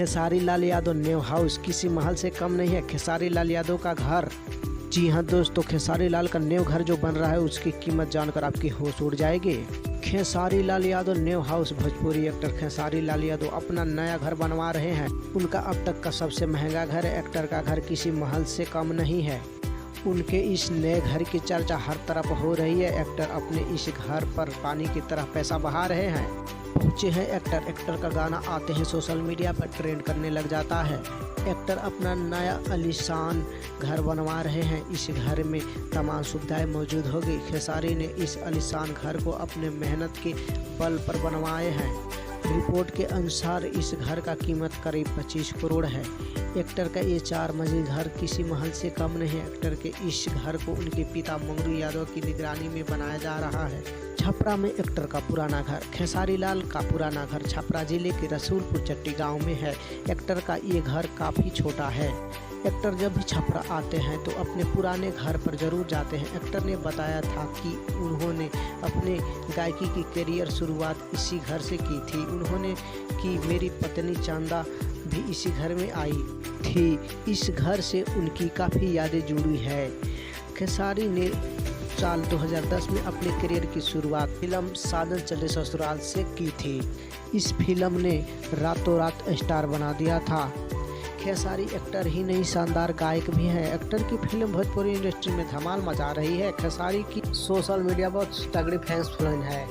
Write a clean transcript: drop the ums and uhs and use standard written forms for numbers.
Khesari Lal Yadav new house किसी महल से कम नहीं है खेसारी लाल यादव का घर। जी हां दोस्तों, खेसारी लाल का न्यू घर जो बन रहा है उसकी कीमत जानकर आपकी होश उड़ जाएगी। Khesari Lal Yadav new house Bhojpuri actor Khesari Lal Yadav अपना नया घर बनवा रहे हैं। उनका अब तक का सबसे महंगा घर है। एक्टर का घर किसी महल से कम नहीं है। उनके इस नए घर की चर्चा हर तरफ हो रही है। एक्टर अपने इस घर पर पानी की तरह पैसा बहा रहे हैं। पहुंचे हैं एक्टर का गाना आते हैं सोशल मीडिया पर ट्रेंड करने लग जाता है। एक्टर अपना नया आलीशान घर बनवा रहे हैं। इस घर में तमाम सुविधाएं मौजूद होगी। खेसारी ने इस आलीशान घर को अपने मेहनत के बल पर बनवाए हैं। रिपोर्ट के अनुसार इस घर का कीमत करीब 25 करोड़ है। एक्टर का ये 4 मंजिल घर किसी महल से कम नहीं है। एक्टर के इस घर को उनके पिता मंगरू यादव की निगरानी में बनाया जा रहा है। छपरा में एक्टर का पुराना घर। खेसारी लाल का पुराना घर छपरा जिले के रसूलपुर चट्टी गांव में है। एक्टर का ये घर काफ़ी छोटा है। एक्टर जब भी छपरा आते हैं तो अपने पुराने घर पर जरूर जाते हैं। एक्टर ने बताया था कि उन्होंने अपने गायकी की करियर शुरुआत इसी घर से की थी। उन्होंने कि मेरी पत्नी चंदा भी इसी घर में आई थी। इस घर से उनकी काफ़ी यादें जुड़ी है। खेसारी ने साल 2010 में अपने करियर की शुरुआत फिल्म साजन चले ससुराल से की थी। इस फिल्म ने रातों रात स्टार बना दिया था। खेसारी एक्टर ही नहीं शानदार गायक भी हैं। एक्टर की फिल्म भोजपुरी इंडस्ट्री में धमाल मचा रही है। खेसारी की सोशल मीडिया बहुत तगड़ी फैंस फॉलोइंग है।